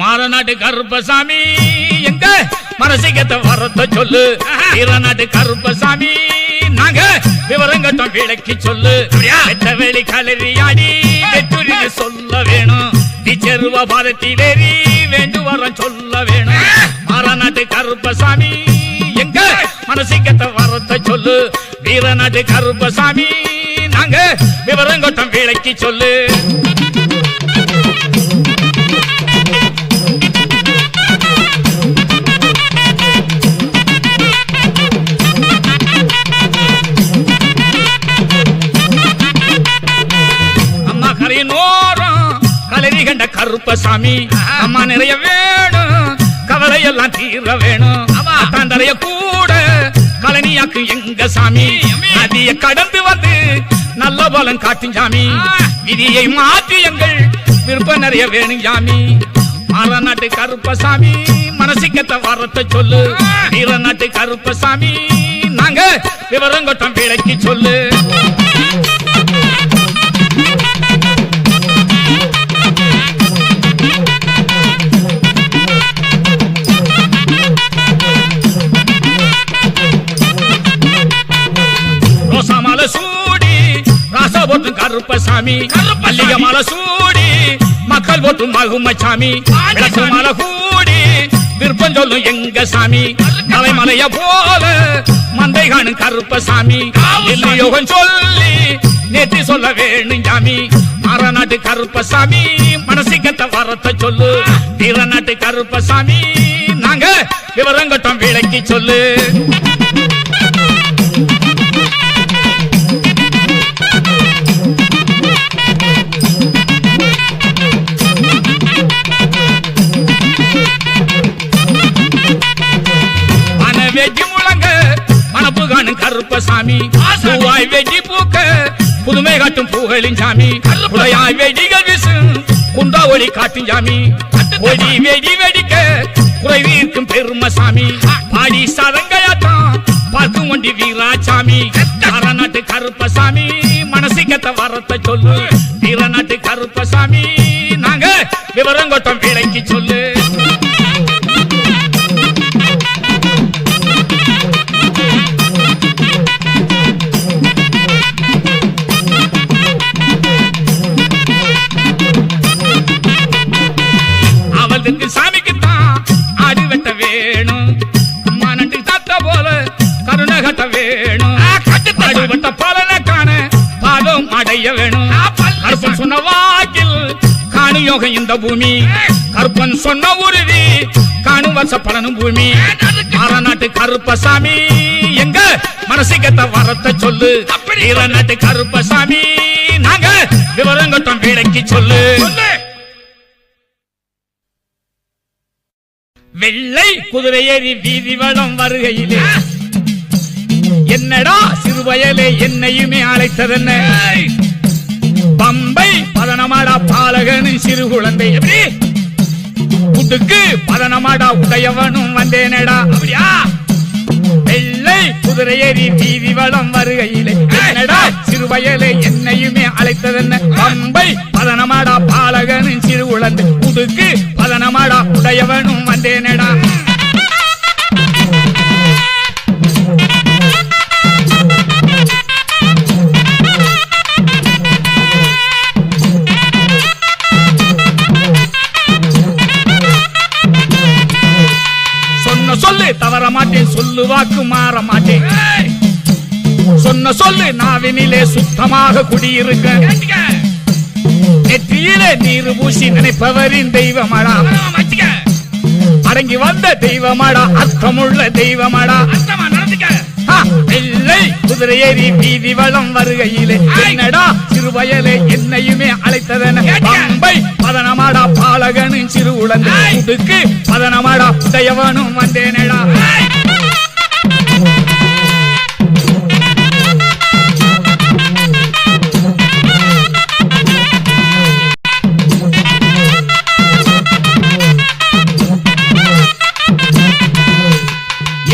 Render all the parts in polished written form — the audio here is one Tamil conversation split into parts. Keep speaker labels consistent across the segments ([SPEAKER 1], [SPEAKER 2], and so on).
[SPEAKER 1] மாரநாட்டு கருப்பசாமி எங்க மனசிகத்தை வரத்த சொல்லு. வீரநாட்டு கருப்பசாமி நாங்க விவரங்கட்டம் விளக்கி சொல்லு. வெட்டவெளி கலரியாடி வெற்றுரின்னு சொல்ல வேணும். நிச்சருவ பாதத்திலேறி வேண்டு வரம் சொல்ல வேணும். மாரநாட்டு கருப்பசாமி எங்க மனசிகத்தை வரத்த சொல்லு. வீரநாட்டு கருப்பசாமி நாங்க விவரங்கட்டம் விளக்கி சொல்லு. கலரி கண்ட கருப்பசாமி அம்மா நிறைய வேணும். கவலையெல்லாம் தீர வேணும். தாண்டலைய கூட கலனியாக்கு எங்க சாமி. நதிய கடந்து வந்து நல்ல பலம் காட்டும் சாமி. விதியை மாற்றி எங்கள் விருப்பம் நிறைய வேணும் சாமி. மாரநாட்டு கருப்பசாமி மனசிக்கத்தை வரத்த சொல்லு. வீரநாட்டு கருப்பசாமி நாங்க விவரங்கட்டம் விளக்கி சொல்லு. சூடி ராசா போட்டு கருப்பசாமி மல்லிகை மாலை சூடி மக்கள் போட்டு மகுமச்சாமி. விளக்கு மாலை கூடி விருப்பம் சொல்லும் எங்க சாமி. தலைமலைய போல மந்தை காணும் கருப்பசாமி. யோகம் சொல்லி நேற்று சொல்ல வேணும் சாமி. மாரநாட்டு கருப்பசாமி மனசிக்கத்தை வரத்த சொல்லு. வீரநாட்டு கருப்பசாமி நாங்க விவரங்கட்டம் விளக்கி சொல்லு. வெட்டி முழங்க மனப்பு காணும் கருப்பசாமி. பூவாய் வெட்டி பூக்க புதுமை காட்டும் பூகளின் சாமி. புலையாய் வெடிகள் வீசும் குண்டா ஒளி காட்டும் சாமி. ஒடி வெடி வெடிக்க குறைவீர்க்கும் பெருமசாமி. பாடி சதங்கையாட்டம் பார்க்கும் ஒண்டி வீராசாமி. மாரநாட்டு கருப்பசாமி மனசிக்கத்தை வரத்த சொல்லு. வீரநாட்டு கருப்பசாமி நாங்க விவரங்கட்டம் விளக்கி சொல்லு. சாமிக்குத்தான் ஆடி வெட்ட வேணும். அம்மா நன்றி தாத்த போல கருணை கட்ட வேணும். ஆடி வெட்ட பலனை காண பாதம் அடைய வேணும். கருப்பன் சொன்ன வாக்கில் காணு யோகம் இந்த பூமி. கருப்பன் சொன்ன உறுதி காணும் வருஷ பலனும் பூமி. மாரநாட்டு கருப்பசாமி எங்க மனசிகத்தை வரத்த சொல்லு. வீரநாட்டு கருப்பசாமி நாங்க விவரங்கட்டம் விளக்கி சொல்லு. வெள்ளை குதிரை ஏறி வீதி வளம் வருகையிலே என்னடா சிறுவயலே என்னையுமே அழைத்ததென்ன. பம்பை பதனமாடா பாலகனும் சிறு குழந்தை எப்படி உடுக்கு பதனமாடா உடையவனும் வந்தேனடா. அப்படியா வெள்ளை குதிரை ஏறி வீதி வளம் வருகையிலே என்னடா சிறுவயலே என்னையுமே அழைத்ததென்ன. பம்பை பதனமாடா பாலகனும் சிறு குழந்தை உடுக்கு பதனமாடா உடையவனும் வந்தேனடா. சொன்ன சொல்லு தவற மாட்டேன் சொல்லு வாக்கு மாற மாட்டேன். சொன்ன சொல்லு நாவினிலே சுத்தமாக குடியிருக்க. நெற்றியிலே நீர் பூசி நினைப்பவரின் தெய்வமாடா. அடங்கி வந்த தெய்வமாடா அர்த்தமுள்ள தெய்வமாடா. வெள்ளை குதிரை ஏறி வீதி வளம் வருகையிலே என்னடா சிறுவயலே என்னையுமே அழைத்ததென. பம்பை பதனமாடா பாலகனும் சிறு குழந்தை உடுக்கு பதனமாடா உடையவனும் வந்தேனடா.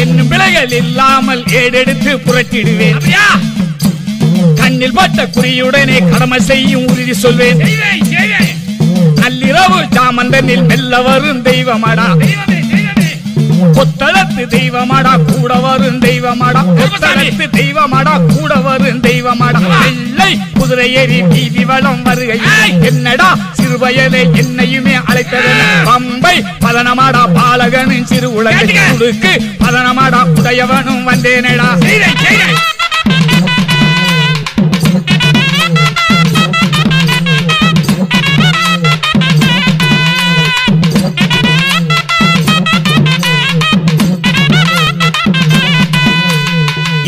[SPEAKER 1] என்னும் பிழைகள் இல்லாமல் ஏடெடுத்து புரட்டிடுவேன். கண்ணில் பட்ட குறியுடனே கடமை செய்யும் உறுதி சொல்வேன். நல்லி இரவு ஜாமந்தனில் மெல்ல வரும் தெய்வமாடா கொத்தளத்து தெய்வமாடா கூட வரும் தெய்வமாடா கொத்தளத்து தெய்வமாடா கூட வரும் தெய்வமாடா வெள்ளை குதிரை ஏறி வீதி வளம் வருகை என்னடா சிறுவயலே என்னையுமே அழைத்தது பம்பை பதனமாடா பாலகனின் சிறு உலகுக்கு பதனமாடா உடையவனும் வந்தேனடா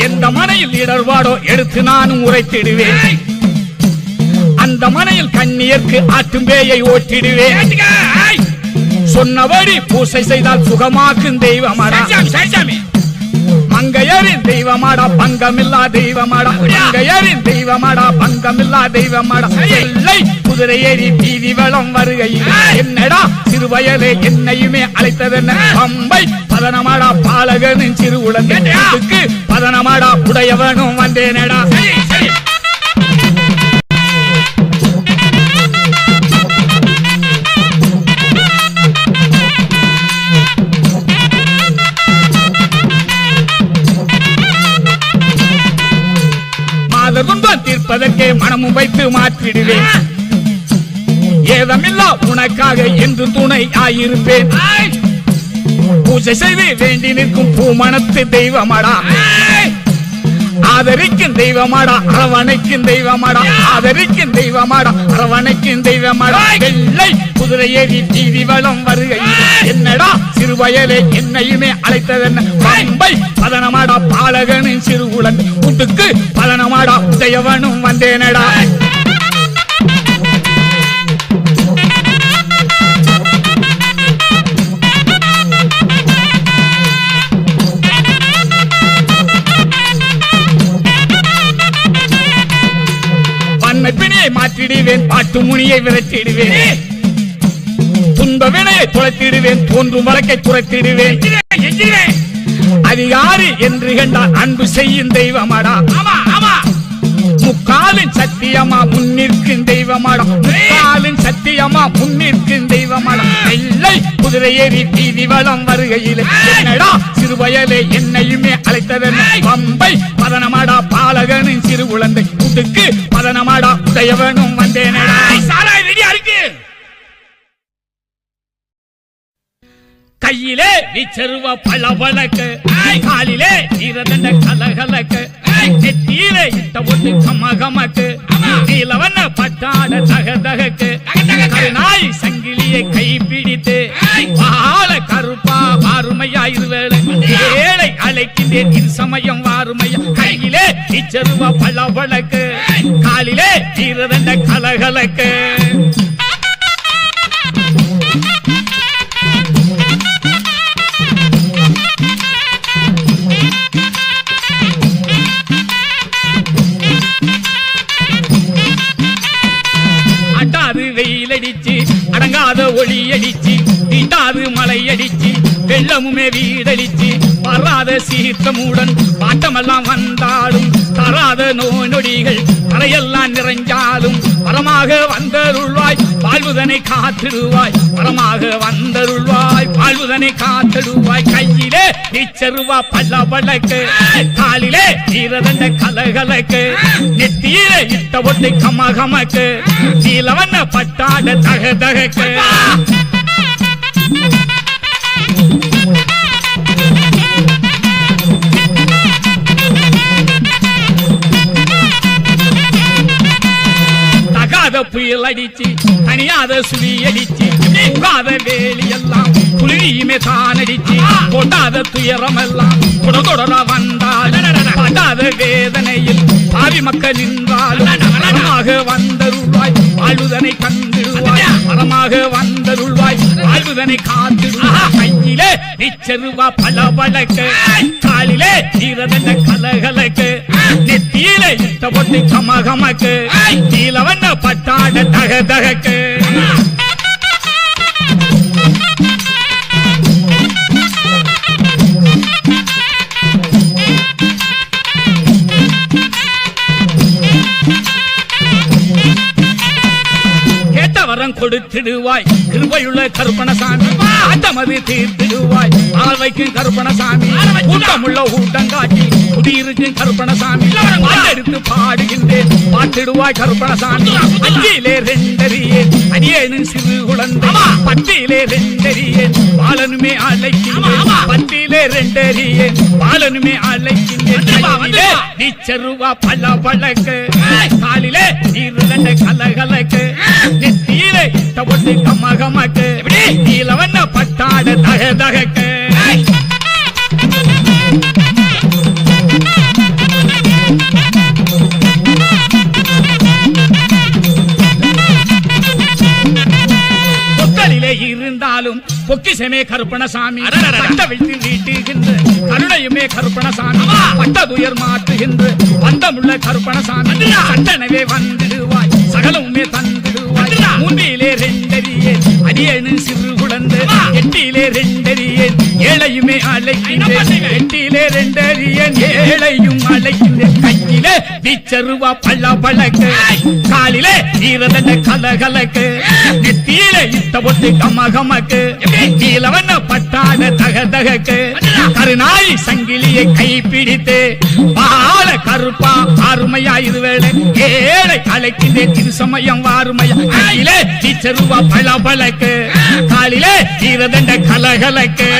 [SPEAKER 1] எந்த மனையில் இடர்பாடோ எடுத்து நானும் உரைத்திடுவேன் அந்த மனையில் கண்ணியர்க்கு ஆற்றும் பேயை ஓட்டிடுவேன் சொன்னபடி பூசை செய்தால் சுகமாக்கும் தெய்வமாடா மங்கையரின் தெய்வமாடா பங்கமில்லா தெய்வமாடா மங்கையரின் தெய்வமாடா பங்கமில்லா தெய்வமாடா எல்லை குதிரை ஏறி வீதி வளம் வருகையில் என்னடா சிறுவயலே என்னையுமே அழைத்ததென்ன பம்பை பதனமாடா பாலகனின் சிறு உலகுக்கு பதனமாடா உடையவனும் வந்தேனடா துன்பம் தீர்ப்பதற்கே மனமும் வைத்து மாற்றிடுவேன் ஏதமில்லா உனக்காக என்று துணை ஆயிருப்பேன் பூஜை செய்து வேண்டி நிற்கும் பூமணத்து தெய்வமாடா ஆதரிக்கும் தெய்வமாடா அரவணைக்கும் தெய்வமாடா ஆதரிக்கும் தெய்வமாடா அரவணைக்கும் தெய்வமாடா வெள்ளை குதிரை ஏறி வீதி வளம் வருகை என்னடா சிறுவயலே என்னையுமே அழைத்ததென்ன பம்பை பதனமாடா பாலகனின் சிறு உலன் கூட்டுக்கு பதனமாடா உடையவனும் வந்தேனடா பிணியை மாற்றிடுவேன் பாட்டு முனியை விரட்டிடுவேன் துன்ப வினையை துளைத்திடுவேன் தோன்றும் வழக்கை துரைத்திடுவேன் அதிகாரி என்று கண்டால் அன்பு செய்யும் தெய்வமாடா முக்காலின் சத்தியமா முன்னிற்கும் தெய்வமாடா முக்காலின் சத்தியமா முன்னிற்கும் தெய்வமாடா வெள்ளை குதிரை ஏறி வீதி வளம் வருகையில் என்னடா சிறுவயலே என்னையுமே அழைத்ததென்ன பம்பை பதனமாடா பாலகனின் சிறு குழந்தை கூட்டுக்கு பதனமாடா உடையவனும் வந்தேனடா சாராய் ரெடியா இருக்கு கையிலே வீச்சருவ பளபளக்கு காலிலே ஈரதண்ட கலகலக்கு நெத்தியிலே இட்ட ஒட்டு கமகமக்கு நீலவண்ண பட்டாட தகதகக்கு கருநாய் சங்கிலியை கை பிடித்து வாழ கருப்பா வாருமையா இருவேளை ஏழை அழைக்கின்றேன் இரு சமயம் வாருமையா கையிலே வீச்சருவ பளபளக்கு காலிலே ஈரதண்ட கலகலக்கு வெயில் அடிச்சு அடங்காத ஒளி அடிச்சு தீட்டாது மழை அடிச்சு வெள்ளமுமே வீடடிச்சு வராத சீர்த்தமுடன் பாட்டமெல்லாம் வந்தாலும் தராத நோய் நொடிகள் தரையெல்லாம் நிறைஞ்சாலும் வரமாக வந்தருள்வாய் வாழ்வுதனை காத்திடுவாய் வரமாக வந்தருள்வாய் வாழ்வுதனை காத்திடுவாய் கையிலே நீச்சருவா பல்ல பழக்கு காலிலே ஈரதண்ட கலகலக்கு நெத்தியிலே இட்ட ஒட்டை கமகமக்கு நீலவண்ண பட்டாட தகதகக்கு புயல் அடிச்சு தனியாத சுழி அடிச்சு நீங்காத வேலி எல்லாம் குளியுமே தான் அடிச்சு கொண்டாத துயரம் எல்லாம் தொடர வந்தால் படாத வேதனையில் பாவி மக்கள் நின்றால் வரமாக வந்தருள்வாய் வாழ்வுதனை கண்டிடுவாய் வரமாக வந்தருள்வாய் வாழ்வுதனை காத்திடுவாய் கையிலே நிச்சருவா பளபளக்கு காலிலே ஈரதண்ட கலகலக்கு நெத்தியிலே இட்ட பொட்டி கமகமக்கு நீலவண்ண பட்டாட தகதகக்கு கொடுத்திடுவாய் கிருபையுள்ள கருப்பணசாமி ஆட்டமது தீர்த்திடுவாய் ஆவைக்கும் கருப்பணசாமி கூட்டமுள்ள ஊட்டங்காட்டி குடியிருக்கும் கருப்பணசாமி எடுத்து பாடுகின்றேன் பாட்டிடுவாய் கருப்பணசாமி அஞ்சிலே ரெண்டறியே அடியேனும் சிறு குழந்தை பட்டியிலே ரெண்டறியே பாலனுமே அழைக்கின்றேன் பட்டியிலே ரெண்டறியே பாலனுமே அழைக்கின்றேன் நீச்சருவா பல பழக்கு காலிலே நீருதண்ட கலகலக்கு நெத்தியிலே தவட்டு கமகமக்கு நீலவண்ண பட்டாட தக தகக்கு இருந்தாலும் பொக்கிசமே கருப்பணசாமி கட்டவிழ்த்து நீட்டுகின்ற கருணையுமே கருப்பணசாமி பட்டதுயர் மாற்றுகின்ற பந்தமுள்ள கருப்பணசாமி சட்டனவே வந்திடுவாய் சகலமுமே தந்திடுவாய் மூன்றிலே ரெண்டறியே அடியேனு சிறு குழந்தை எட்டிலே ரெண்டறியேன் ஏழையுமே அழைக்கின்றேன் எட்டிலே ரெண்டறியேன் ஏழையும் அழைக்கின்றேன் கையிலே வீச்சருவா பள்ள பழக்கு காலிலே ஈரதண்ட கலகலக்கு நெத்தியிலே இட்ட பொட்டு கமகமக்கு நீலவண்ண பட்டாட தக தகக்கு கருநாய் சங்கிலியை கைப்பிடித்து பால கருப்பா அருமையா இருவேளை ஏழை அழைக்கின்றேன் திருசமயம் வாருமையா கையிலே வீச்சருவா பள்ள பழக்கு காலிலே ஈரதண்ட கலகலக்கு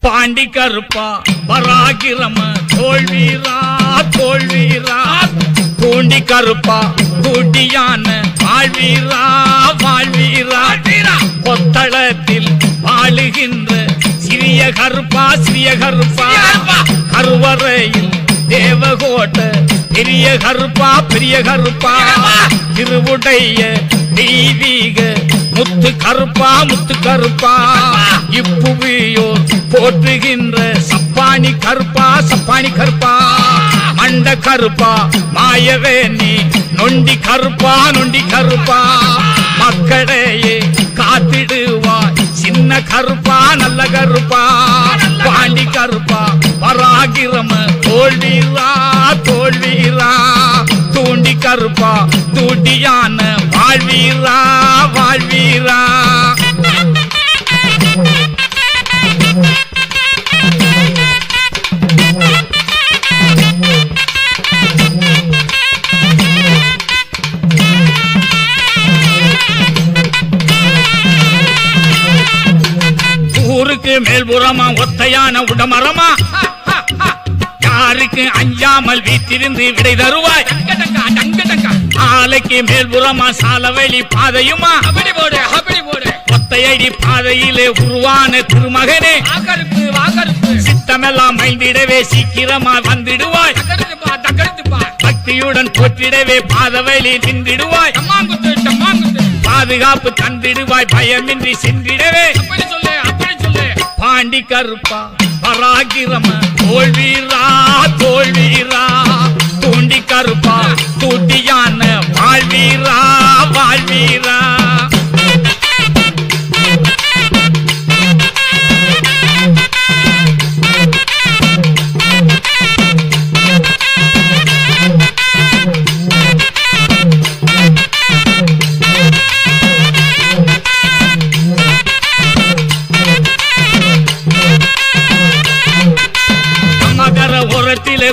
[SPEAKER 1] பாண்டி கருப்பா பராகிரம தோல்வீரா தோல்வீரா பூண்டி கருப்பா கூட்டியான வாழ்வீரா வாழ்வீரா கொத்தளத்தில் வாழுகின்ற சிறிய கருப்பா சிறிய கருப்பா கருவறையில் தேவகோட்ட பெரிய கருப்பா பெரிய கருப்பா திருவுடைய தெய்வீக முத்து கருப்பா முத்து கருப்பா இப்புவியோர் போற்றுகின்ற சப்பானி கருப்பா சப்பானி கருப்பா மண்ட கருப்பா மாயவேணி நொண்டி கருப்பா நொண்டி கருப்பா மக்களையே காத்திடுவாய் சின்ன கருப்பா நல்ல கருப்பா பாண்டி கருப்பா பராகிரம தோல்வீரா தோல்வீரா தூண்டி கருப்பா தூண்டியான வாழ்வீரா வாழ்வீரா ஊருக்கு மேல்புறமா ஒத்தையான உடமரமா யாருக்கு அஞ்சாமல் வீட்டிருந்து விடை தருவாய் ஆலைக்கு மேல்புறமா சாலவெளி பாதையுமா ஒத்தையடி பாதையிலே உருவான திருமகனே சித்தமெல்லாம் மைந்திடவே சீக்கிரமா வந்திடுவாய் பக்தியுடன் போற்றிடவே பாதவெளி நின்றிடுவாய் பாதுகாப்பு தந்திடுவாய் பயமின்றி சென்றிடவே பாண்டி கருப்பா பராகிரம தோல்வீரா தோல்வீரா தூண்டி கருப்பா தூட்டியான வாழ்வீரா வாழ்வீரா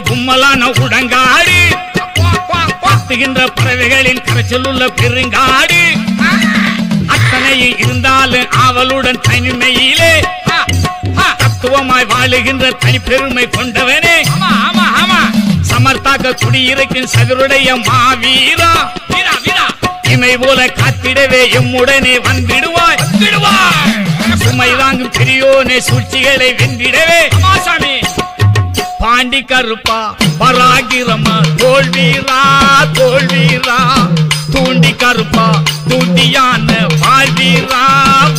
[SPEAKER 1] கும்மலான உடங்காடு பத்துகின்ற பறவைகளின் கரைச்சல் உள்ள பெருங்காடு அத்தனையும் இருந்தாலும் ஆவலுடன் தனிமையிலே தத்துவமாய் வாழுகின்ற தனிப்பெருமை கொண்டவனே சமர்த்தாக்க குடியிருக்கும் சகருடைய மாவீரா இமை போல காத்திடவே எம்முடனே வந்திடுவாய் சுமை தாங்கும் பெரியோனே சூழ்ச்சிகளை வென்றிடவே பாண்டி கருப்பா பராகிரம தோல்வீரா தோல்வீரா தூண்டி கருப்பா தூண்டியான வாழ்வீரா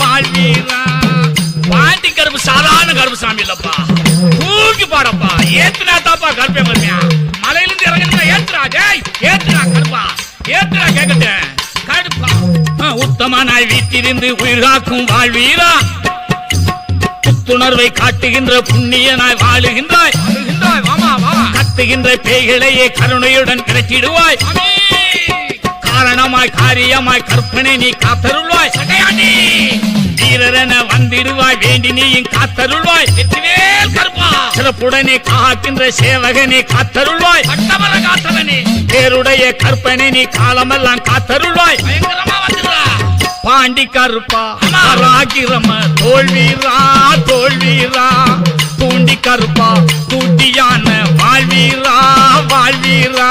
[SPEAKER 1] வாழ்வீரா பாண்டி கருப்பு சாதாரண கருப்பு சாமி இல்லப்பா தூக்கி பாடப்பா ஏத்துனா தாப்பா கருப்பே மருமையா மலையிலிருந்து இறங்கணும்னா ஏத்துறா ஜெய் ஏத்துறா கருப்பா ஏத்துறா கேட்கட்டே கருப்பா உத்தமனாய் வீட்டிலிருந்து உயிர் காக்கும் வாழ்வீரா புத்துணர்வை காட்டுகின்ற புண்ணியனாய் வாழுகின்றாய் கத்துகின்ற பேய்களையே கருணையுடன் கிடைச்சிடுவாய் காரணமாய் காரியமாய் கற்பனை நீ காத்தருள்வாய்
[SPEAKER 2] சடையாண்டி
[SPEAKER 1] வீரரென வந்திடுவாய் வேண்டி நீயும் காத்தருள்வாய்
[SPEAKER 2] வெற்றிவேல் கருப்பா
[SPEAKER 1] சிறப்புடனே காக்கின்ற சேவகனே காத்தருள்வாய்
[SPEAKER 2] பட்டமர காத்தவனே
[SPEAKER 1] பேருடைய கற்பனை நீ காலமெல்லாம் காத்தருள்வாய்
[SPEAKER 2] பயங்கரமா வந்துடுறா
[SPEAKER 1] பாண்டி கருப்பா பராக்கிரம தோல்வீரா தோல்வீரா தூண்டி கருப்பா தூட்டியான வாழ்வீரா வாழ்வீரா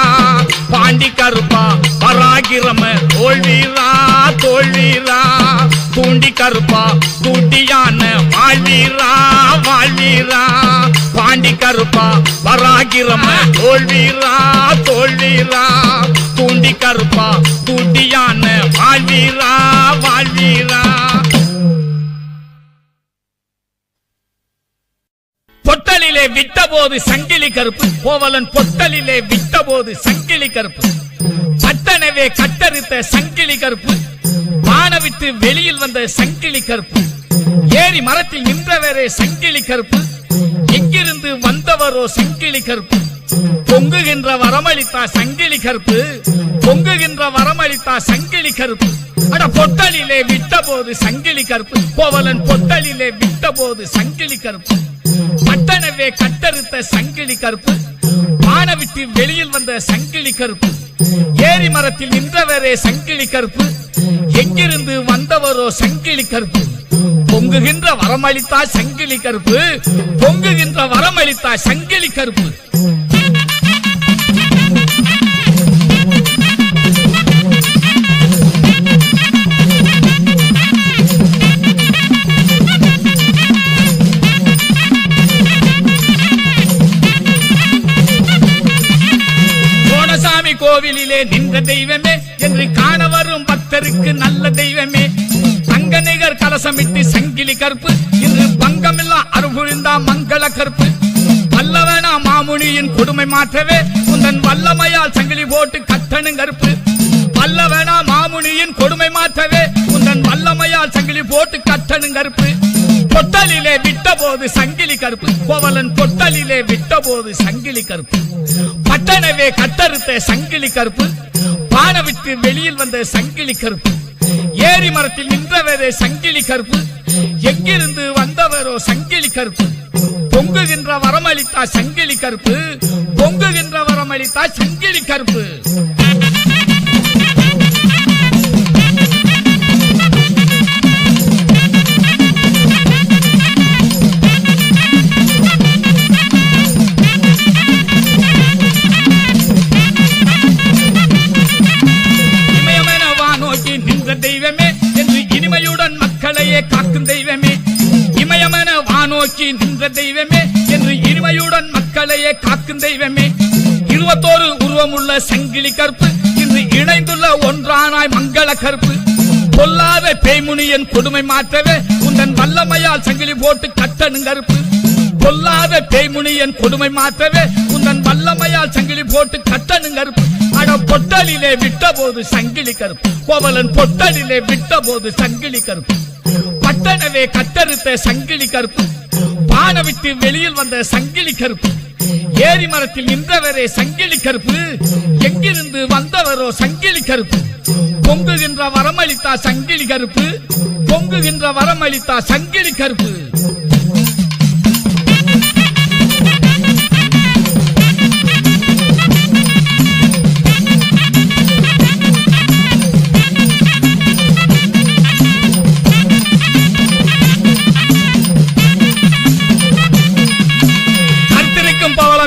[SPEAKER 1] பாண்டி கருப்பா பராக்கிரம தோல்வீரா தோல்வீரா தூண்டி கருப்பா தூட்டியான வாழ்வீரா வாழ்வீரா பாண்டி கருப்பா பராக்கிரம தோல்வீரா தோல்வீரா தூண்டி கருப்பா தூட்டியான வாழ்வீரா வாழ்வீரா பொட்டலிலே விட்டபோது சங்கிலி கருப்பு கோவலன் பொட்டலிலே விட்டபோது சங்கிலி கருப்பு பட்டனவே கட்டறுத்த சங்கிலி கருப்பு வானவிட்டு வெளியில் வந்த சங்கிலி கருப்பு ஏரி மரத்தில் நின்றவரே சங்கிலி கருப்பு எங்கிருந்து வந்தவரோ சங்கிலி கருப்பு பொங்குகின்ற வரமளித்தா சங்கிலி கருப்பு பொங்குகின்ற வரமளித்தா சங்கிலி கருப்பு அட பொட்டலிலே விட்டபோது சங்கிலி கருப்பு கோவலன் பொட்டலிலே விட்டபோது சங்கிலி கருப்பு பட்டனவே கட்டறுத்த சங்கிலி கருப்பு வானவிட்டு வெளியில் வந்த சங்கிலி கருப்பு ஏரி மரத்தில் நின்றவரே சங்கிலி கருப்பு எங்கிருந்து வந்தவரோ சங்கிலி கருப்பு பொங்குகின்ற வரமளித்தா சங்கிலி கருப்பு பொங்குகின்ற வரமளித்தா சங்கிலி கருப்பு கோவிலிலே நின்ற தெய்வமே என்று காண வரும் பக்தருக்கு நல்ல தெய்வமே தங்க நிகர் கலசமிட்டு சங்கிலி கருப்பு இன்று பங்கமில்லா அருள்புரிந்தா மங்கள கருப்பு வல்லவனா மாமுனியின் கொடுமை மாற்றவே உந்தன் வல்லமையால் சங்கிலி போட்டு கட்டணும் கருப்பு வல்லவனா மாமுனியின் கொடுமை மாற்றவே உந்தன் வல்லமையால் சங்கிலி போட்டு கட்டணும் கருப்பு பொட்டலிலே விட்டபோது சங்கிலி கருப்பு கோவலன் பொட்டலிலே விட்டபோது சங்கிலி கருப்பு பட்டனவே கட்டறுத்த சங்கிலி கருப்பு பானவிட்டு வெளியில் வந்த சங்கிலி கருப்பு ஏரி மரத்தில் நின்றவரே சங்கிலி கருப்பு எங்கிருந்து வந்தவரோ சங்கிலி கருப்பு பொங்குகின்ற வரமளித்தா சங்கிலி கருப்பு பொங்குகின்ற வரமளித்தா சங்கிலி கருப்பு தெய்வமே என்று இனிமையுடன் மக்களையே காக்கும் தெய்வமே இமயமென வானோக்கி நின்ற தெய்வமே என்று இனிமையுடன் மக்களையே காக்கும் தெய்வமே 21 உருவமுள்ள சங்கிலி கருப்பு இன்று இணைந்துள்ள ஒன்றானாய் மங்கள கருப்பு பொல்லாத பேய்முனியன் கொடுமை மாற்றவே உந்தன் வல்லமையால் சங்கிலி போட்டு கட்டணும் கருப்பு பொல்லாத பேய்முனியன் கொடுமை மாற்றவே உந்தன் வல்லமையால் சங்கிலி போட்டு கட்டணும் கருப்பு அட பொட்டலிலே விட்டபோது சங்கிலி கருப்பு கோவலன் பொட்டலிலே விட்டபோது சங்கிலி கருப்பு பட்டனவே கட்டறுத்த சங்கிலி கருப்பு பானவிட்டு வெளியில் வந்த சங்கிலி கருப்பு ஏரி மரத்தில் நின்றவரே சங்கிலி கருப்பு எங்கிருந்து வந்தவரோ சங்கிலி கருப்பு பொங்குகின்ற வரமளித்தா சங்கிலி கருப்பு பொங்குகின்ற வரமளித்தா சங்கிலி கருப்பு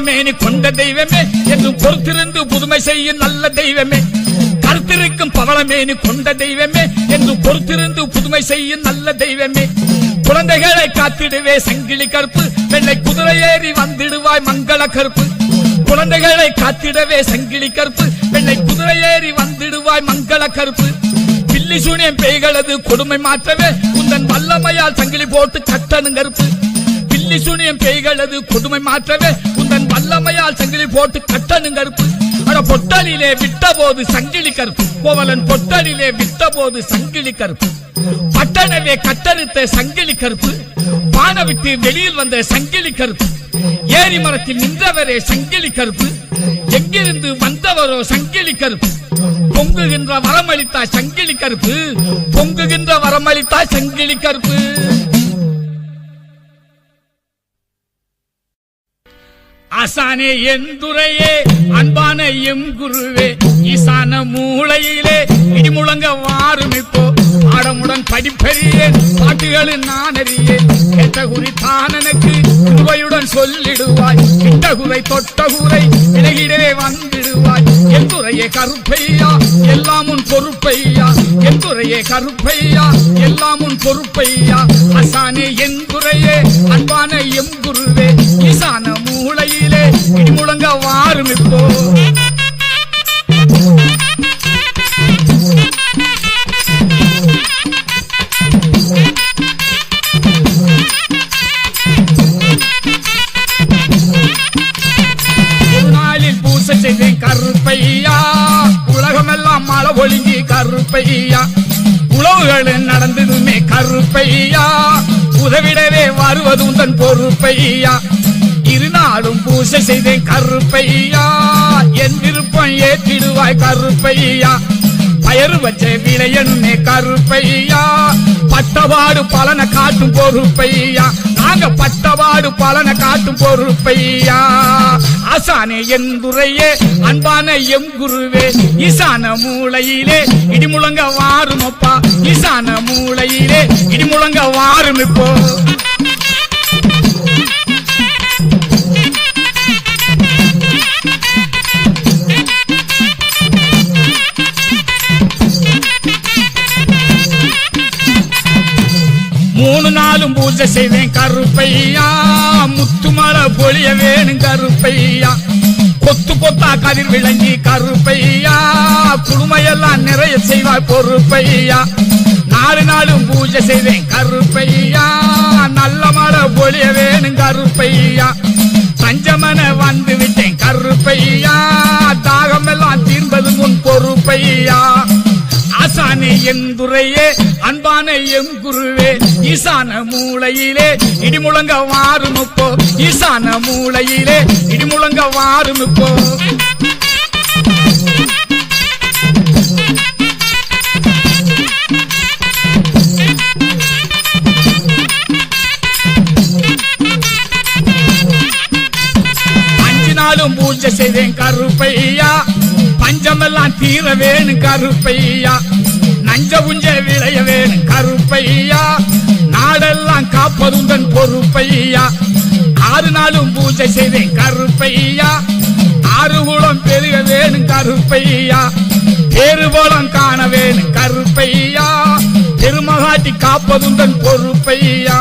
[SPEAKER 1] மேனி கொண்ட தெய்வமே என்று பொறுத்திருந்து புதுமை செய்யும் நல்ல தெய்வமே கருத்திருக்கும் பவளமேனி கொண்ட தெய்வமே என்று பொறுத்திருந்து புதுமை செய்யும் நல்ல தெய்வமே குழந்தைகளை காத்திடுவே சங்கிலி கருப்பு வெள்ளை குதிரை ஏறி வந்திடுவாய் மங்கள கருப்பு குழந்தைகளை காத்திடவே சங்கிலி கருப்பு வெள்ளை குதிரை ஏறி வந்திடுவாய் மங்கள கருப்பு பில்லி சூனியம் பேய்களது கொடுமை மாற்றவே உந்தன் வல்லமையால் சங்கிலி போட்டு கட்டணும் கருப்பு பில்லி சூனியம் பேய்களது கொடுமை மாற்றவே உந்தன் வல்லமையால் சங்கிலி போட்டு கட்டணும் கருப்பு அட பொட்டலிலே விட்டபோது சங்கிலி கருப்பு கோவலன் பொட்டலிலே விட்டபோது சங்கிலி கருப்பு பட்டனவே கட்டறுத்த சங்கிலி கருப்பு பானவிட்டு வெளியில் வந்த சங்கிலி கருப்பு ஏரி மரத்தில் நின்றவரே சங்கிலி கருப்பு எங்கிருந்து வந்தவரோ சங்கிலி கருப்பு பொங்குகின்ற வரமளித்தா சங்கிலி கருப்பு, பொங்குகின்ற வரமளித்தா சங்கிலி கருப்பு. ஆசானே எந்துரையே அன்பான எம் குருவே, ஈசான மூளையிலே இடிமுழங்க வாருமிப்போ, பாடமுடன் படிப்பறியேன் பாட்டுகளில் நான் அறியேன், கேட்ட குறித்தான் எனக்கு கிருபையுடன் சொல்லிடுவாய், கிட்ட குறை தொட்ட குறை விலகிடவே வந்திடுவாய். எந்துரையே கருப்பையா எல்லாம் உன் பொறுப்பையா, எந்துரையே கருப்பையா எல்லாம் உன் பொறுப்பையா. ஆசானே எந்துரையே அன்பான எம் குருவே, ஈசான மூளையிலே இடிமுழங்க வாருமிப்போ. நாளில் பூசை செய்தேன் கருப்பையா, உலகமெல்லாம் மழை ஒழுங்கி கருப்பையா, உழவுகள் நடந்ததுமே கருப்பையா, உதவிடவே வருவது உந்தன் பொறுப்பையா. இருநாளும் பூசை செய்தேன் கருப்பையா, என் விருப்பம் ஏற்றிடுவாய் கருப்பையா. பயறு வச்ச விளையனுமே கருப்பையா, பட்டபாடு பலனை காட்டும் பொறுப்பையா, நாங்க பட்டபாடு பலனை காட்டும் பொறுப்பையா. ஆசானே எந்துரையே அன்பான எம் குருவே, ஈசான மூளையிலே இடிமுழங்க வாருமப்பா, ஈசான மூளையிலே இடிமுழங்க வாருமிப்போ. மூணு நாளும் பூஜை செய்வேன் கருப்பையா, முத்துமலை பொழிய வேணும் கருப்பையா, கொத்து கொத்தா கதிர் விளங்கி கருப்பையா, குடுமையெல்லாம் நிறைய செய்வாய் பொறுப்பையா. 4 நாளும் பூஜை செய்வேன் கருப்பையா, நல்ல மழை பொழிய வேணும் கருப்பையா, பஞ்சமன வந்து விட்டேன் கருப்பையா, தாகமெல்லாம் தீர்ந்தது உன் பொறுப்பையா. ஆசானே எந்துரையே அன்பான எம் குருவே, ஈசான மூளையிலே இடிமுழங்க வாருமுப்போ, ஈசான மூளையிலே இடிமுழங்க வாருமுப்போ. நாளும் பூஜை செய்தேன் கருப்பையா, பஞ்சமெல்லாம் தீர வேணும் கருப்பையா, நஞ்ச புஞ்ச விளைய வேணும் கருப்பையா, நாடெல்லாம் காப்பதுந்தன் பொறுப்பையா. 6 நாளும் பூஜை செய்தேன் கருப்பையா, 6 குளம் பெருக வேணும் கருப்பையா, பேருபோலம் காண வேணும் கருப்பையா, பெருமகாட்டி காப்பதுந்தன் பொறுப்பையா.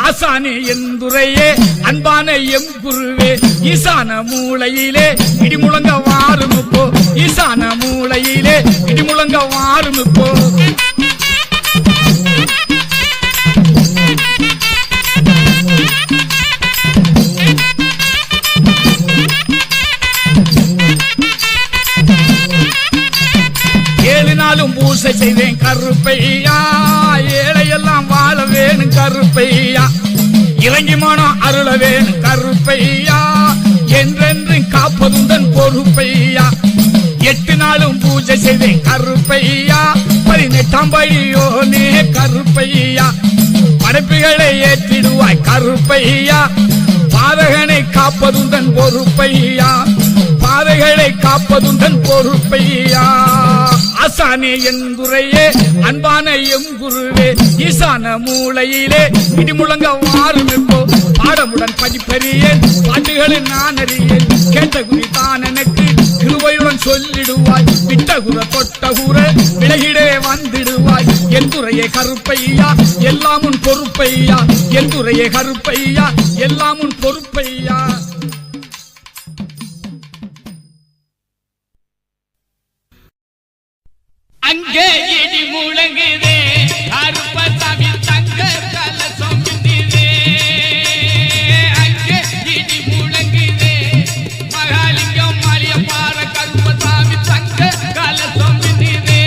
[SPEAKER 1] ஆசானே எந்துரையே அன்பான எம் குருவே, ஈசான மூளையிலே இடிமுழங்க வாருமுப்போ, ஈசான மூளையிலே இடிமுழங்க வாருமுப்போ. நாளும் பூசை செய்தேன் கருப்பையா, ஏழையெல்லாம் வாழ வேணும் கருப்பையா, இறங்கி மனம் அருள வேணும் கருப்பையா, என்றென்று காப்பதுந்தன் பொறுப்பையா. 8 நாளும் பூஜை செய்தேன் கருப்பையா, 18ஆம் படியோனே கருப்பையா, படைப்புகளை ஏற்றிடுவாய் கருப்பையா, பாதகனை காப்பதுந்தன் பொறுப்பையா, பாதைகளை காப்பதுந்தன் பொறுப்பையா. ஆசானே எந்துரையே அன்பான எம் குருவே, ஈசான மூளையிலே இடிமுழங்க வாருமிப்போ, பாடமுடன் படிப்பறியேன் பாட்டுகளில் நான் அறியேன், கேட்ட குறித்தான் எனக்கு கிருபையுடன் சொல்லிடுவாய், விட்ட குற தொட்ட குற விலகிடே வந்திடுவாய். எந்துரையே கருப்பையா எல்லாம் உன் பொறுப்பையா, எந்துரையே கருப்பையா எல்லாம் உன் பொறுப்பையா. அங்கே இடி முழங்குதே கருப்பசாமி தங்க கலசம் மின்னுதே, அங்கே இடி முழங்குதே மகாலிங்கம் மாலியப்பாற கருப்பசாமி தங்க கலசம் மின்னுதே.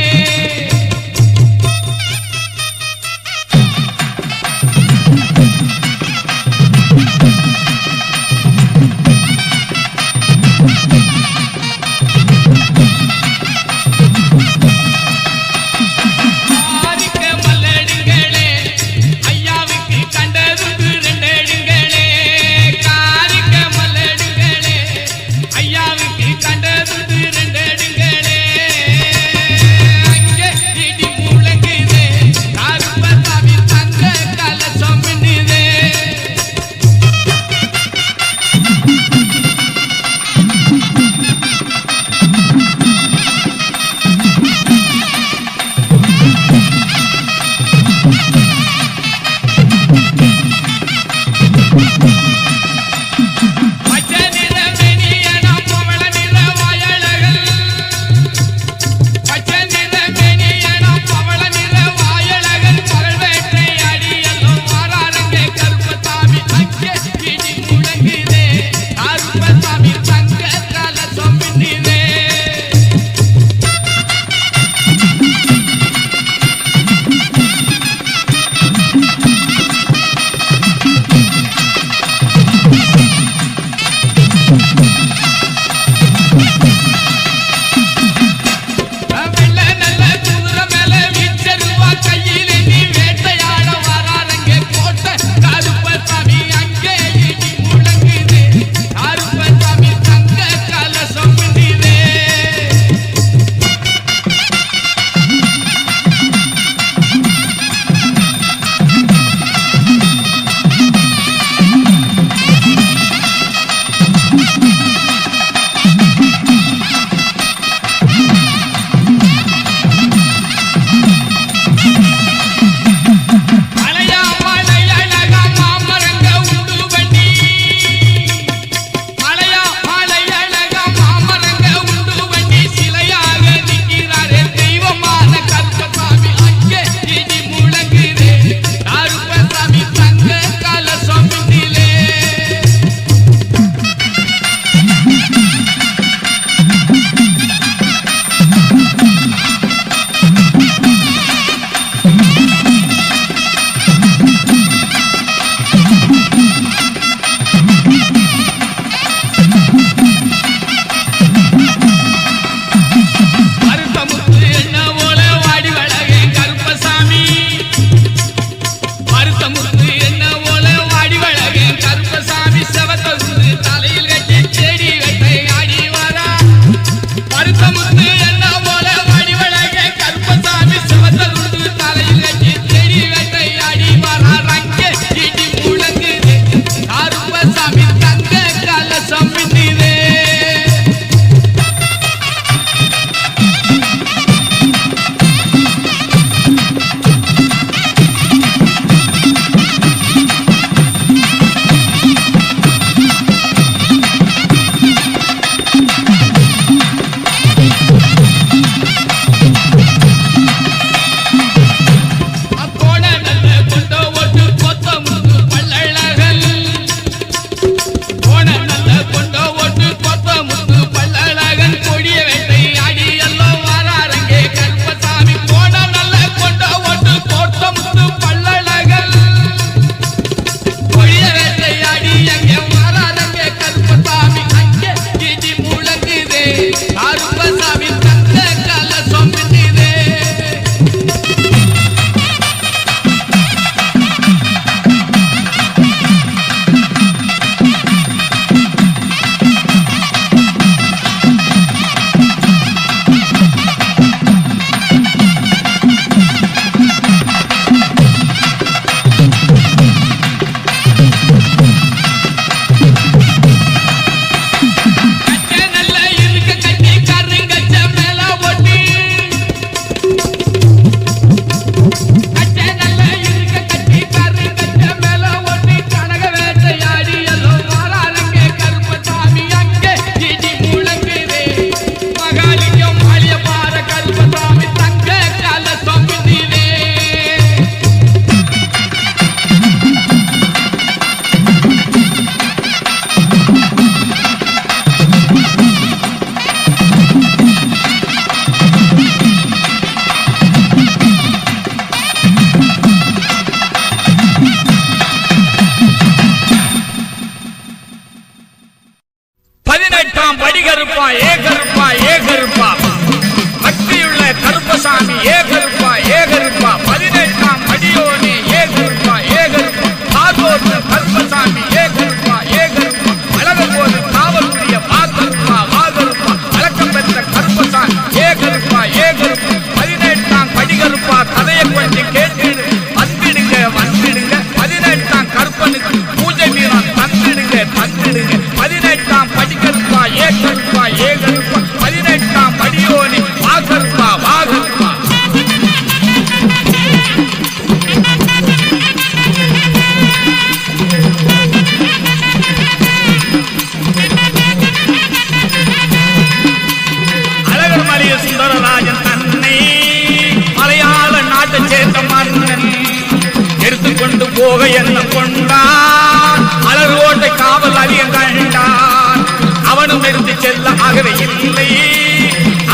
[SPEAKER 1] போக எண்ணம் கொண்டான் அலர் ஓட்டை காவல் அதிகம் கண்டான் அவனும் எடுத்து செல்ல ஆகவே இல்லை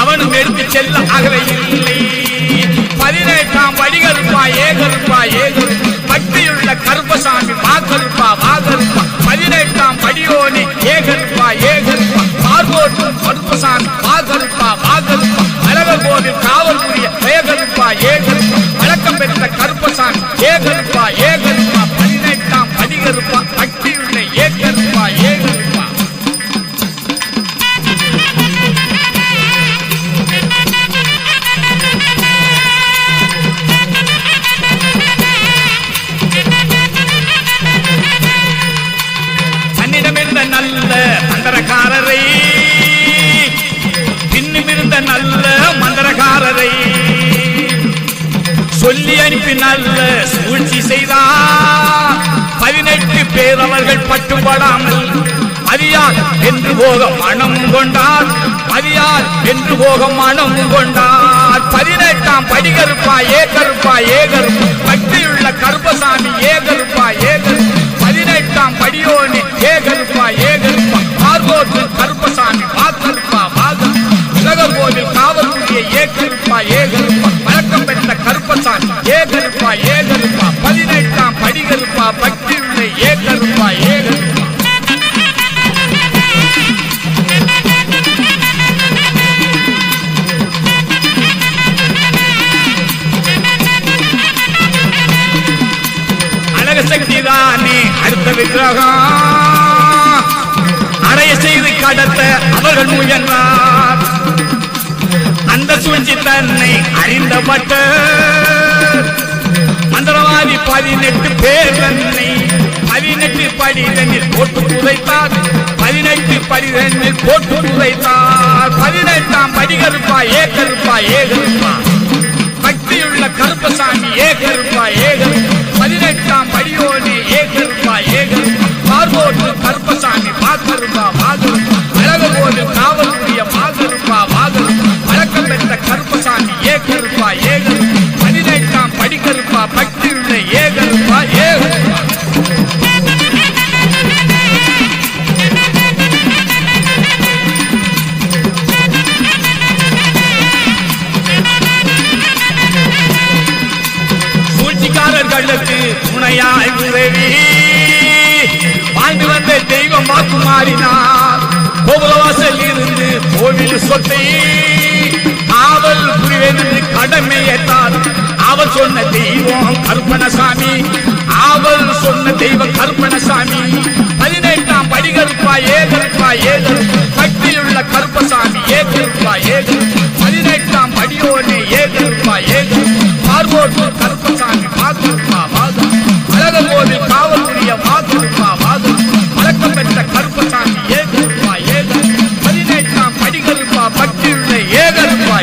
[SPEAKER 1] அவனும் எடுத்து செல்ல ஆகவே இல்லை 18ஆம் படிகருப்பா ஏகருப்பா பக்தியுள்ள கருப்பசாமி வாகருப்பா 18ஆம் படியோனி ஏகருப்பா பார்வோட்டு கருப்பசாமி வாகருப்பா அழகர் கோவில் காவல் புரிய ஏகருப்பா வழக்கம் பெற்ற கருப்பசாமி ஏகருப்பா 18ஆம் படிகருப்பா பக்தியுள்ள ஏகருப்பா நல்ல மந்திரக்காரரை பின்னுமிருந்த நல்ல மந்திரக்காரரை சொல்லி அனுப்பி நல்ல சூழ்ச்சி செய்தார் 18 பேர் அவர்கள் பட்டுப்படாமல் மதியால் என்று போக மனம் கொண்டார் 18ஆம் படிகருப்பா ஏகருப்பா பக்தியுள்ள கருப்பசாமி ஏகருப்பா 18ஆம் படியோனி ஏகருப்பா பார்வோட்டு கருப்பசாமி வாகருப்பா உலகர் கோவில் காவல் புரிய ஏகருப்பா வழக்கம் பெற்ற கருப்பசாமி ஏகருப்பா 18ஆம் படிகருப்பா பக்தியுள்ள ஏகருப்பா சக்திதானே அடுத்த விக்கிரகம் அறைய செய்து கடத்த அவர்கள் முயன்றார் அந்த சூழ்ச்சி தன்னை அறிந்தப்பட்ட மந்திரவாதி 18 பேர் தன்னை 18 படி தண்ணில் போட்டு புதைத்தார் 18 படி தண்ணில் போட்டு புதைத்தார் 18ஆம் படிகருப்பா ஏகருப்பா பக்தியுள்ள கருப்பசாமி ஏகருப்பா 18ஆம் படியோனி ஏகருப்பா பார்வோட்டு கருப்பசாமி வாகருப்பா அழகர் கோவில் காவல் புரிய வாகருப்பா வழக்கம் பெற்ற கருப்பசாமி ஏகருப்பா 18ஆம் படிகருப்பா பக்தியுள்ள ஏகருப்பா சூழ்ச்சிக்காரர்களுக்கு துணையாய் உதவி வாழ்ந்து வந்த தெய்வம் வாக்கு மாறினார் கோபுரவாசல் இருந்து கோவில் சொத்தை காவல் புரிவென்று கடமை ஏற்றார் அவள் சொன்ன தெய்வம் கருப்பணசாமி கருப்பணசாமி 18ஆம் படிகருப்பா ஏகருப்பா பக்தியுள்ள கருப்பசாமி ஏகருப்பா 18ஆம் படியோனே ஏகருப்பா பார்வோட்டு கருப்பசாமி வாகருப்பா அழகர் கோவில் காவல் புரிய வாகருப்பா வழக்கம் பெற்ற கருப்பசாமி ஏகருப்பா 18ஆம் படிகருப்பா பக்தியுள்ள ஏகருப்பா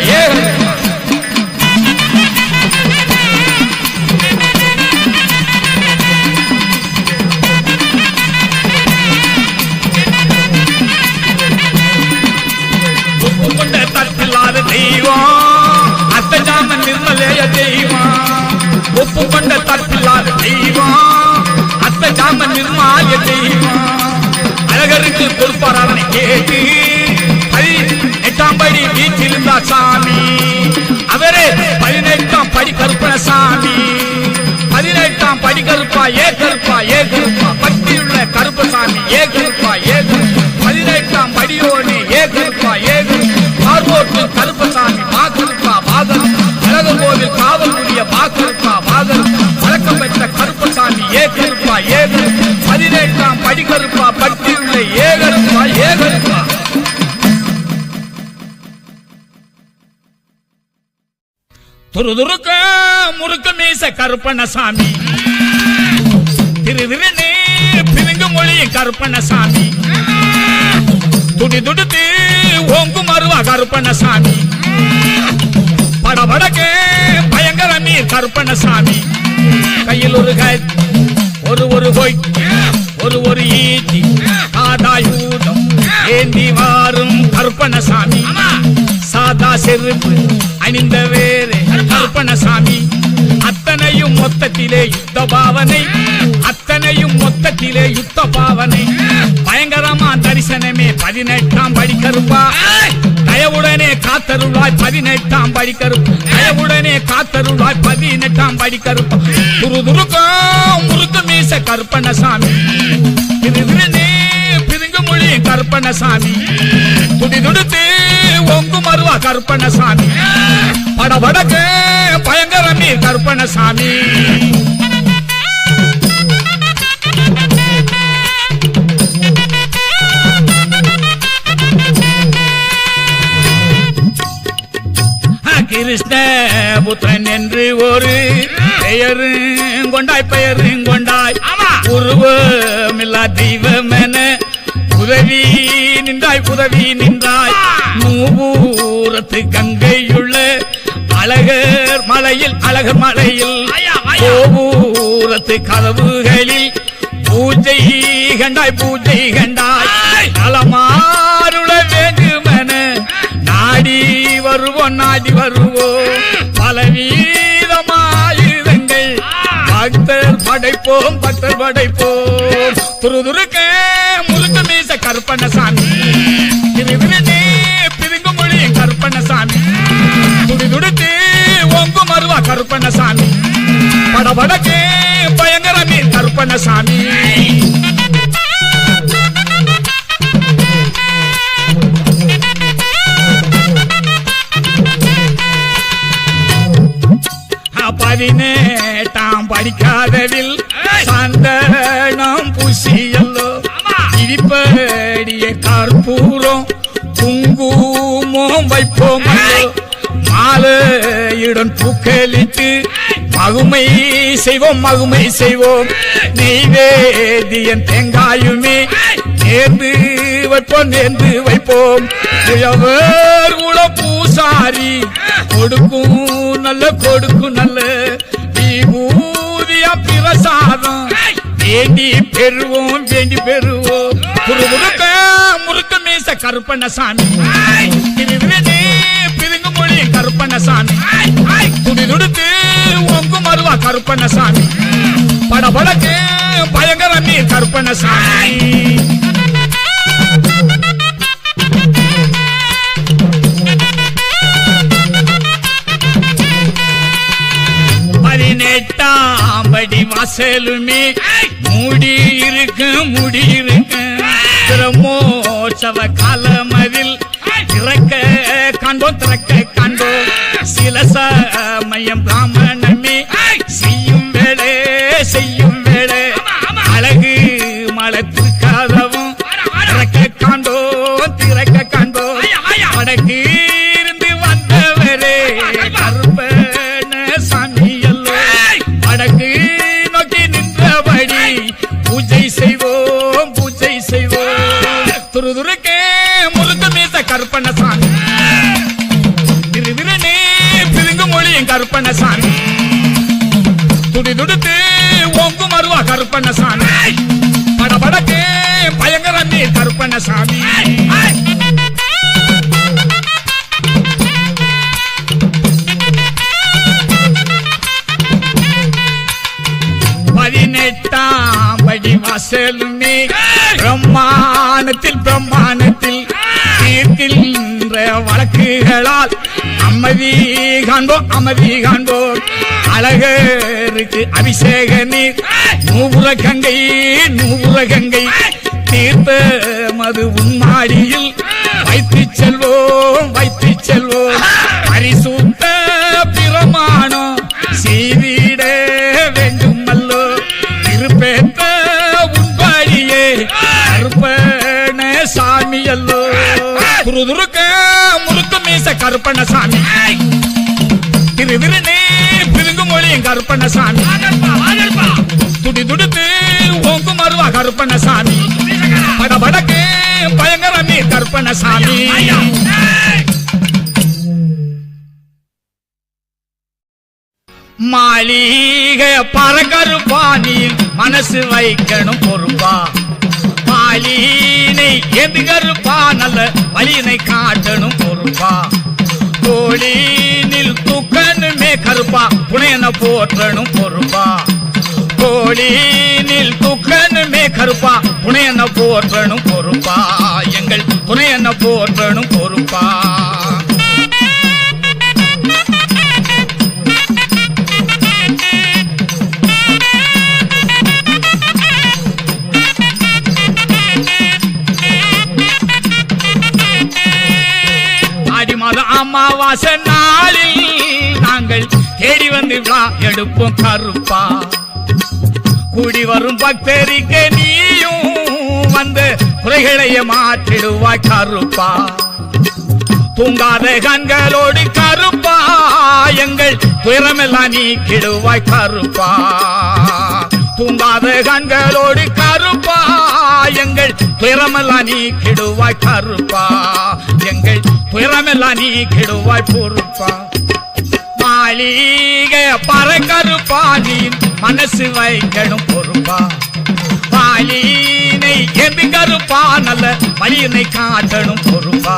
[SPEAKER 1] ஒப்புக்கொண்ட தற்பில்லாத தெய்வம் அத்தஜாமன் நிர்மலேய தெய்வம் ஒப்புக்கொண்ட தற்பில்லாத தெய்வம் அத்தஜாமன் நிர்மாலிய தெய்வம் அழகருக்கு பொறுப்பாளனை கேட்டு 18ஆம் படி வீட்டில் இருந்தார் சாமி அவரே 18ஆம் படி கருப்பணசாமி 18ஆம் படி கருப்பா ஏகருப்பா பக்தியுள்ள கருப்பசாமி ஏகருப்பா 18ஆம் படியோனி ஏகருப்பா பார்வோட்டு கருப்பசாமி வாகருப்பா அழகர் கோவில் காவல் புரிய வாகருப்பா வழக்கம் பெற்ற கருப்பசாமி ஏகருப்பா 18ஆம் படிகருப்பா பக்தியுள்ள ஏகருப்பா துருதுருக்க முறுக்க மீச கருப்பணசாமி திருவிருநே பிரிங்கு மொழி கருப்பணசாமி துடி துடுத்து ஓங்கு மருவா கருப்பணசாமி படபடக்க பயங்கர நீர் கருப்பணசாமி கையில் ஒரு கொய் ஒரு ஈட்டி ஆதாயூதம் ஏந்தி வாரும் கருப்பணசாமி சாதா செருப்பு அணிந்த வேறு கருப்பணசாமி அத்தனையும் மொத்தத்திலே யுத்த பாவனை அத்தனையும் மொத்தத்திலே யுத்த பாவனை பயங்கரமா தரிசனமே 18ஆம் படி கருப்பா தயவுடனே காத்தருளாய் 18ஆம் படி கருப்பு தயவுடனே காத்தருளாய் 18ஆம் படி கருப்பா துருதுருக்கும் முறுக்கு மீச கருப்பண்ணசாமி திருவிருநே பிதுங்கு மொழி கருப்பண்ணசாமி துடி துடுத்து ஒங்கு மருவா கருப்பண்ணசாமி படபடக்கு பயங்கரமே கருப்பண்ணசாமி கிருஷ்ண புத்திரன் என்று ஒரு பெயருங்கொண்டாய் பெயருங்கொண்டாய் உருவமில்லா தெய்வமென உதவி நின்றாய் மூவூரத்து கங்கையுள்ள அழகர் மலையில் கோபூரத்து கதவுகளில் பூஜை கண்டாய் நலமாருள வேண்டுமென நாடி வருவோம் பலவீதமாயுதங்கள் பக்தர் படைப்போம் துருதுருக்க முழுக்க மீச கருப்பண்ணசாமி திருவிருநே பிதுங்கு மொழி கருப்பண்ணசாமி துடிதுடுத்து ஒங்கு மருவா கருப்பண்ணசாமி படபடக்கு பயங்கரமே கருப்பண்ணசாமி பதினெட்டாம் படிக்காதவில் சந்தனம் பூசியல்லோ இடிப்படிய கற்பூரம் குங்குமம் வைப்போம் மாலையுடன் பூக்களிட்டு மகுமை செய்வோம் நெய்வேதியன் தேங்காயுமே நேர்ந்து வைப்போம் உழவர் உள பூசாரி கொடுக்கும் நல்ல விபூதியா பிரசாதம் வேண்டி பெறுவோம் முறுக்க மீச கருப்பண்ணசாமி திருவிருநே பிதுங்கு மொழி கருப்பண்ணசாமி துடிதுடுத்து ஒங்கு மருவா கருப்பண்ணசாமி படபடக்கு பயங்கரமே கருப்பண்ணசாமி 18ஆம் படி வாசலுமே மூடி இருக்கு பிரம்மோற்சவ காலமதில் திறக்க காண்போம் சில சமயம் பிராமணமே செய்யும் வேளை அழகு மலத்திற்காதவும் திறக்க காண்போம் வடக்கு இருந்து வந்தவரே கருப்பண்ண சாமி எல்லோ வடக்கு நோக்கி நின்றபடி பூஜை செய்வோம் துருதுருக்கே முழுக்க மீச கருப்பண்ணசாமி திருவிருநே பிதுங்கு மொழியும் கருப்பண்ணசாமி துடிதுடுத்து ஒங்கு மருவா கருப்பண்ணசாமி படபடக்கே பயங்கரமே கருப்பண்ணசாமி 18ஆம் படி வாசலுமே பிரம்மாணத்தில் தீர்க்கின்ற வழக்குகளால் அமைதி காண்போம் அழகருக்கு அபிஷேக நீர் நூபுர கங்கை தீர்த்த மது உன்மாடியில் வைத்து செல்வோம் பரிசுத்த பிரமாணம் செய்திட வேண்டும் அல்லோ திருப்பேத்த உன்பாடியே கருப்பண்ண சாமி அல்லோ துருதுருக்க முழுக்க மீச கருப்பண்ணசாமி திருவிருநே பிதுங்கு மொழியும் கருப்பண்ணசாமி துடிதுடுத்து ஒங்கு மருவா கருப்பண்ணசாமி படபடக்கு பயங்கரமே கருப்பண்ணசாமி மாளிகை பரகருப்பானி மனசு வைக்கணும் பொறுப்பா மாலினை எதுகருப்பா நல்ல வழியினை காட்டணும் பொறுப்பா கோழினில் தூக்கணுமே கருப்பா புனையன போற்றணும் பொறுப்பா கோழினில் கருப்பா துணை என்ன போற்றணும் பொறுப்பா எங்கள் துணை என்ன போற்றணும் பொறுப்பா அமாவாசை நாளில் நாங்கள் தேடி வந்து விழா எடுப்போம் கருப்பா கூடி வரும் பக்தரிக்கு நீயும் வந்து குறைகளையே மாற்றிடுவாய் கருப்பா தூங்காத கண்களோடு கருப்பா எங்கள் துயரமெல்லாம் நீக்கிடுவாய் கருப்பா தூங்காத கண்களோடு கருப்பா எங்கள் துயரமெல்லாம் நீக்கிடுவாய் கருப்பா எங்கள் துயரமெல்லாம் நீக்கிடுவாய் பொறுப்பா மாளிகை பற கருப்பா நீ மனசு வைக்கணும் பொறுப்பா பாலினை எது கருப்பா நல்ல வழியினை காட்டணும் பொறுப்பா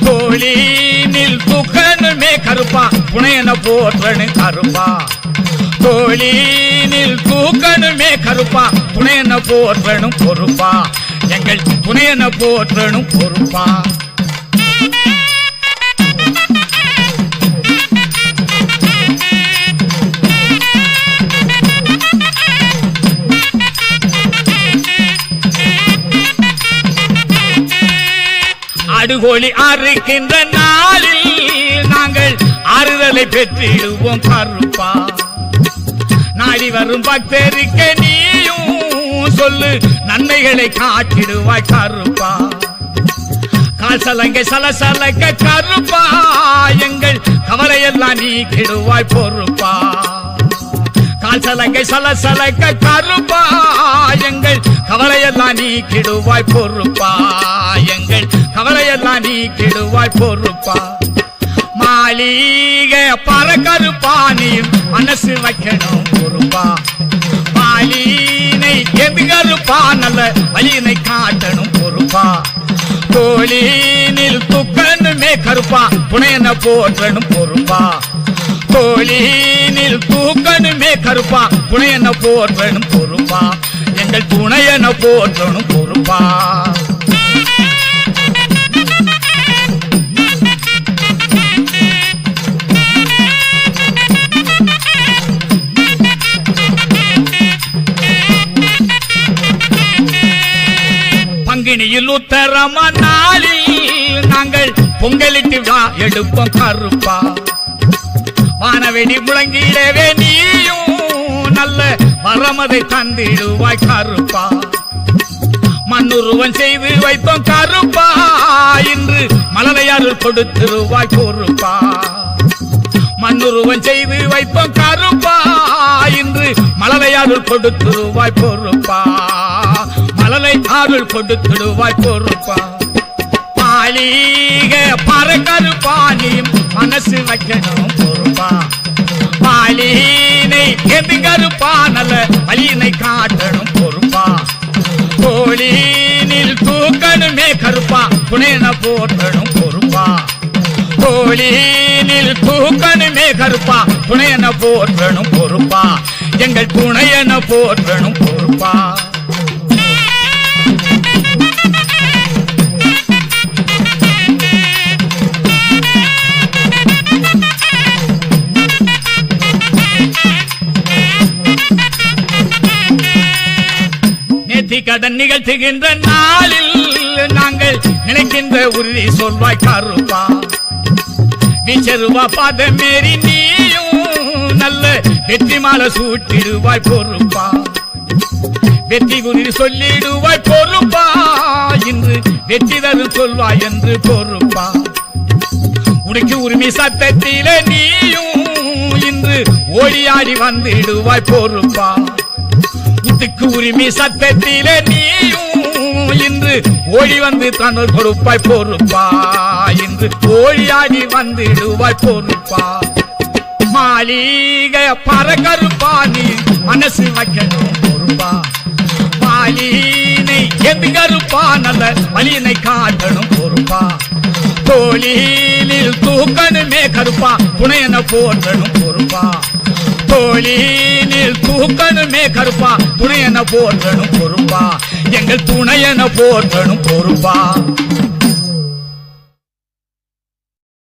[SPEAKER 1] தோழினில் தூக்கணுமே கருப்பா புனையன போற்றணும் கருப்பா தோழினில் தூக்கணுமே கருப்பா துணையன போற்றணும் பொறுப்பா எங்கள் துணையன போற்றணும் பொறுப்பா அடுகோழி அறுக்கின்ற நாளில் நாங்கள் ஆறுதலை பெற்றிடுவோம் கருப்பா நாடி வரும் பக்தருக்கு நீயும் சொல்லு நன்மைகளை காட்டிடுவாய் கருப்பா கால் சலங்கை சலசலக்க கருப்பா எங்கள் கவலையெல்லாம் நீக்கிடுவாய் பொறுப்பா கால் சலங்கை சலசலக்க கருப்பா எங்கள் கவலையெல்லாம் நீக்கிடுவாய் பொறுப்பா எங்கள் கவலையெல்லாம் நீக்கிடுவாய் பொறுப்பா மாளிகை பற கருப்பா நீ மனசு வைக்கணும் பொறுப்பா பாலினை எது கருப்பா நல்ல வழியினை காட்டணும் பொறுப்பா தோழினில் தூக்கணுமே கருப்பா துணையன போற்றணும் பொறுப்பா தோழினில் தூக்கணுமே கருப்பா துணையன போற்றணும் பொறுப்பா எங்கள் துணையன போற்றணும் பொறுப்பா பங்கினியில் உத்தரம நாளில் நாங்கள் பொங்கலிட்டு விழா எடுப்போம் கருப்பா வானவெடி முழங்கிடவே நீயும் நல்ல வரமதை தந்திடுவாய் கருப்பா மண்ணுருவன் செய்து வைத்தோம் கருப்பா இன்று மலரையாறு கொடுத்திருவாய் பொறுப்பா மண்ணுருவன் செய்து வைத்தோம் கருப்பா இன்று மலரையாறு கொடுத்திருவாய் பொறுப்பா மலரை ஆறுள் கொடுத்திடுவாய் பொறுப்பா மாளிகை பற கருப்பா நீ மனசு வைக்கணும் பொறுப்பா பாலினை எது கருப்பா நல்ல வழியினை காட்டணும் பொறுப்பா தோழினில் தூக்கணுமே கருப்பா துணையன போற்றணும் பொறுப்பா தோழினில் தூக்கணுமே கருப்பா துணையன போற்றணும் பொறுப்பா எங்கள் துணையன போற்றணும் பொறுப்பா கடன் நிகழ்த்துகின்ற நாளில் நாங்கள் நினைக்கின்ற உறுதி சொல்வாய் கருப்பா வீச்சருவா பாத மேரி நீயும் நல்ல வெற்றி மாலை சூட்டிடுவாய் பொறுப்பா வெற்றி உறுதி சொல்லிடுவாய் பொறுப்பா இன்று வெற்றி தரு சொல்வாய் என்று பொறுப்பா உடுக்கி உரிமை சத்தத்திலே நீயும் இன்று ஓடியாடி வந்திடுவாய் பொறுப்பா உடுக்கு உரிமை சத்தத்திலே நீயும் இன்று ஓடி வந்து தன்னோர் கொடுப்பாய் பொறுப்பா இன்று ஓடியாடி வந்திடுவாய் பொறுப்பா மாளிகை பற கருப்பா நீ மனசு வைக்கணும் பொறுப்பா பாலினை எது கருப்பா நல்ல வழியினை காட்டணும் பொறுப்பா தோழினில் தூக்கணுமே கருப்பா துணையன போற்றணும் பொறுப்பா தோழினில் தூக்கணுமே கருப்பா துணையன போற்றணும் பொறுப்பா எங்கள் துணையன போற்றணும் பொறுப்பா